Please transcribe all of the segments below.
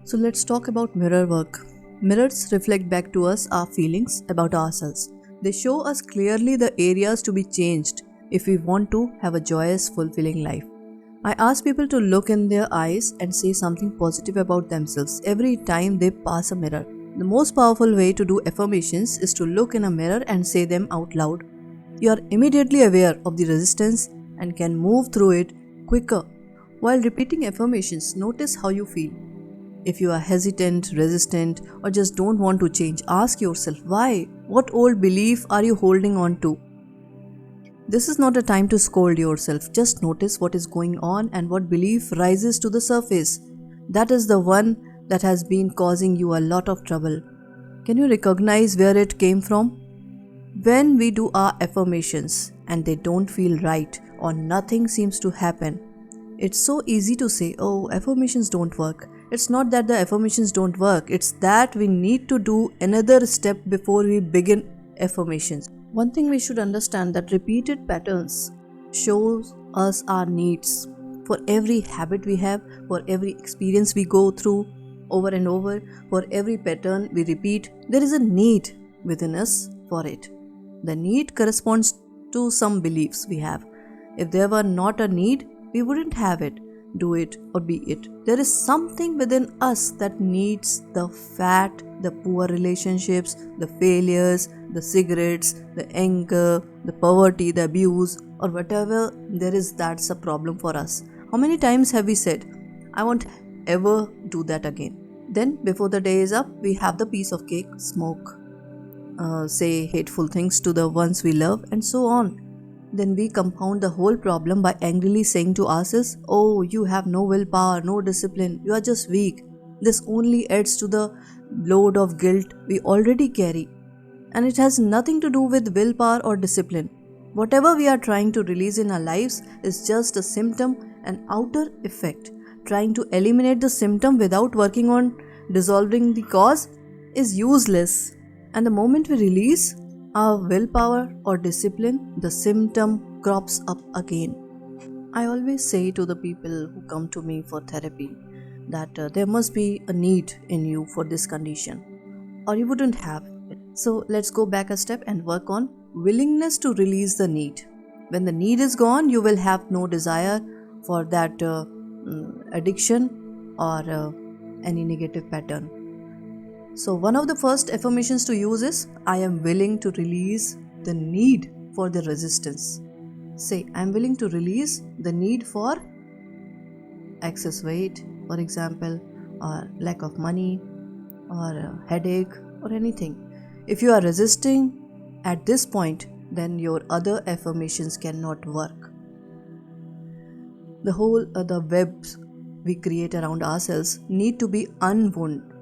So let's talk about mirror work. Mirrors reflect back to us our feelings about ourselves. They show us clearly the areas to be changed if we want to have a joyous, fulfilling life. I ask people to look in their eyes and say something positive about themselves every time they pass a mirror. The most powerful way to do affirmations is to look in a mirror and say them out loud. You are immediately aware of the resistance and can move through it quicker. While repeating affirmations, notice how you feel. If you are hesitant, resistant, or just don't want to change, ask yourself why. What old belief are you holding on to? This is not a time to scold yourself. Just notice what is going on and what belief rises to the surface. That is the one that has been causing you a lot of trouble. Can you recognize where it came from? When we do our affirmations and they don't feel right or nothing seems to happen, it's so easy to say, oh, affirmations don't work. It's not that the affirmations don't work, it's that we need to do another step before we begin affirmations. One thing we should understand that repeated patterns shows us our needs. For every habit we have, for every experience we go through over and over, for every pattern we repeat, there is a need within us for it. The need corresponds to some beliefs we have. If there were not a need, we wouldn't have it, do it, or be it. There is something within us that needs the fat, the poor relationships, the failures, the cigarettes, the anger, the poverty, the abuse, or whatever there is that's a problem for us. How many times have we said, I won't ever do that again? Then, before the day is up, we have the piece of cake, smoke, say hateful things to the ones we love, and so on. Then we compound the whole problem by angrily saying to ourselves, oh, you have no willpower, no discipline, you are just weak. This only adds to the load of guilt we already carry. And it has nothing to do with willpower or discipline. Whatever we are trying to release in our lives is just a symptom, an outer effect. Trying to eliminate the symptom without working on dissolving the cause is useless. And the moment we release our willpower or discipline, the symptom crops up again. I always say to the people who come to me for therapy that there must be a need in you for this condition, or you wouldn't have it. So let's go back a step and work on willingness to release the need. When the need is gone, you will have no desire for that addiction or any negative pattern. So one of the first affirmations to use is, I am willing to release the need for the resistance. Say, I am willing to release the need for excess weight, for example, or lack of money, or a headache, or anything. If you are resisting at this point, then your other affirmations cannot work. The whole the webs we create around ourselves need to be unwound.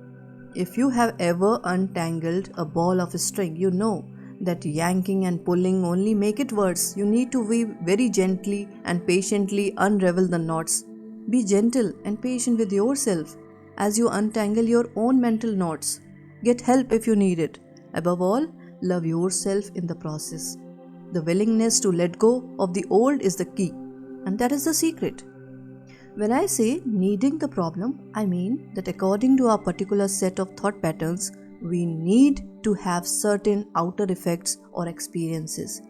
If you have ever untangled a ball of string, you know that yanking and pulling only make it worse. You need to be very gently and patiently unravel the knots. Be gentle and patient with yourself as you untangle your own mental knots. Get help if you need it. Above all, love yourself in the process. The willingness to let go of the old is the key, and that is the secret. When I say needing the problem, I mean that according to our particular set of thought patterns, we need to have certain outer effects or experiences.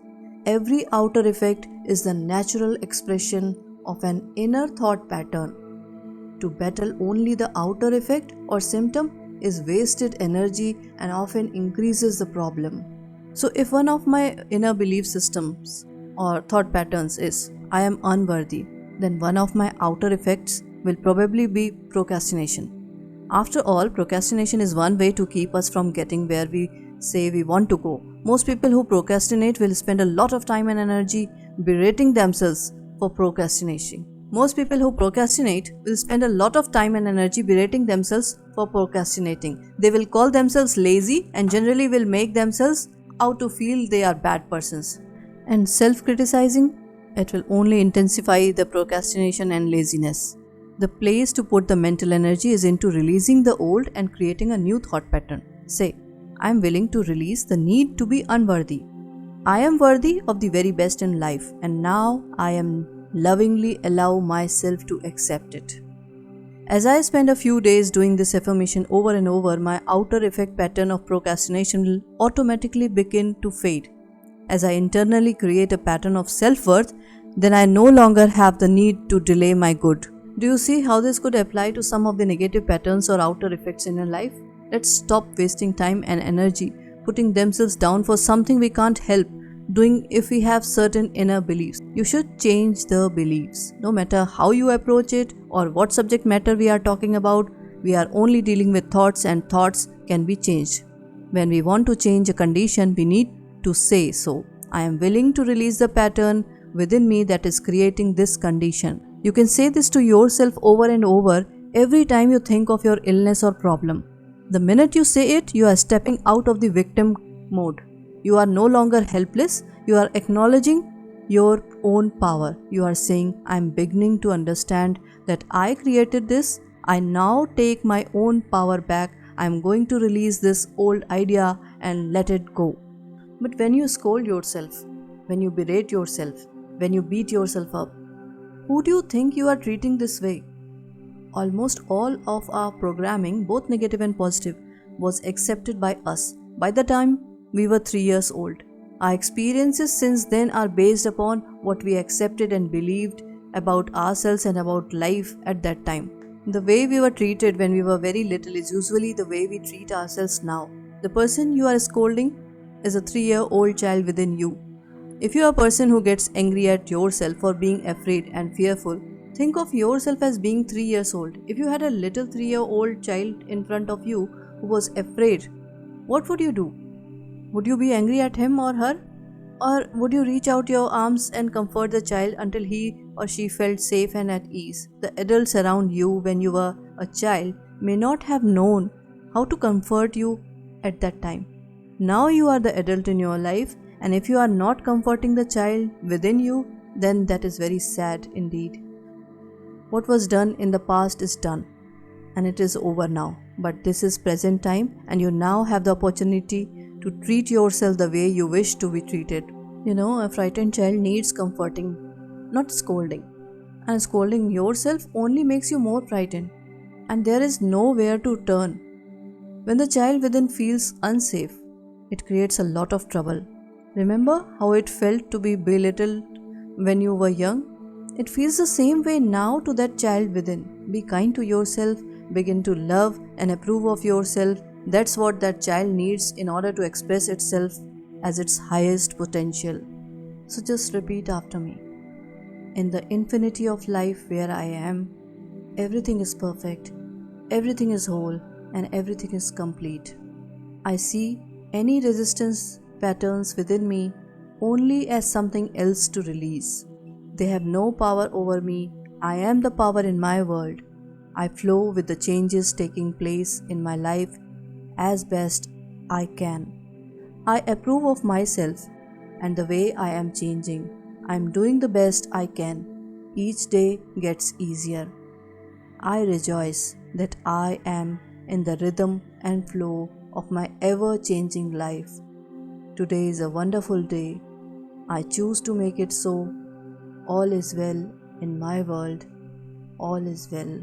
Every outer effect is the natural expression of an inner thought pattern. To battle only the outer effect or symptom is wasted energy and often increases the problem. So if one of my inner belief systems or thought patterns is, I am unworthy, then one of my outer effects will probably be procrastination. After all, procrastination is one way to keep us from getting where we say we want to go. Most people who procrastinate will spend a lot of time and energy berating themselves for procrastination. Most people who procrastinate will spend a lot of time and energy berating themselves for procrastinating. They will call themselves lazy and generally will make themselves out to feel they are bad persons. And self-criticizing, it will only intensify the procrastination and laziness. The place to put the mental energy is into releasing the old and creating a new thought pattern. Say, I am willing to release the need to be unworthy. I am worthy of the very best in life, and now I am lovingly allow myself to accept it. As I spend a few days doing this affirmation over and over, my outer effect pattern of procrastination will automatically begin to fade. As I internally create a pattern of self-worth, then I no longer have the need to delay my good. Do you see how this could apply to some of the negative patterns or outer effects in your life? Let's stop wasting time and energy putting themselves down for something we can't help doing if we have certain inner beliefs. You should change the beliefs. No matter how you approach it or what subject matter we are talking about, we are only dealing with thoughts and thoughts can be changed. When we want to change a condition, we need to say so. I am willing to release the pattern within me that is creating this condition. You can say this to yourself over and over every time you think of your illness or problem. The minute you say it, you are stepping out of the victim mode. You are no longer helpless, you are acknowledging your own power. You are saying, I am beginning to understand that I created this. I now take my own power back. I am going to release this old idea and let it go. But when you scold yourself, when you berate yourself, when you beat yourself up, who do you think you are treating this way? Almost all of our programming, both negative and positive, was accepted by us by the time we were 3 years old. Our experiences since then are based upon what we accepted and believed about ourselves and about life at that time. The way we were treated when we were very little is usually the way we treat ourselves now. The person you are scolding is a 3-year-old child within you. If you are a person who gets angry at yourself for being afraid and fearful, think of yourself as being 3 years old. If you had a little 3-year-old child in front of you who was afraid, what would you do? Would you be angry at him or her? Or would you reach out your arms and comfort the child until he or she felt safe and at ease? The adults around you when you were a child may not have known how to comfort you at that time. Now you are the adult in your life, and if you are not comforting the child within you, then that is very sad indeed. What was done in the past is done, and it is over now. But this is present time, and you now have the opportunity to treat yourself the way you wish to be treated. A frightened child needs comforting, not scolding. And scolding yourself only makes you more frightened, and there is nowhere to turn. When the child within feels unsafe, it creates a lot of trouble. Remember how it felt to be belittled when you were young? It feels the same way now to that child within. Be kind to yourself, begin to love and approve of yourself. That's what that child needs in order to express itself as its highest potential. So just repeat after me. In the infinity of life where I am, everything is perfect, everything is whole, and everything is complete. I see any resistance patterns within me only as something else to release. They have no power over me. I am the power in my world. I flow with the changes taking place in my life as best I can. I approve of myself and the way I am changing. I am doing the best I can. Each day gets easier. I rejoice that I am in the rhythm and flow of my ever-changing life. Today is a wonderful day. I choose to make it so. All is well in my world. All is well.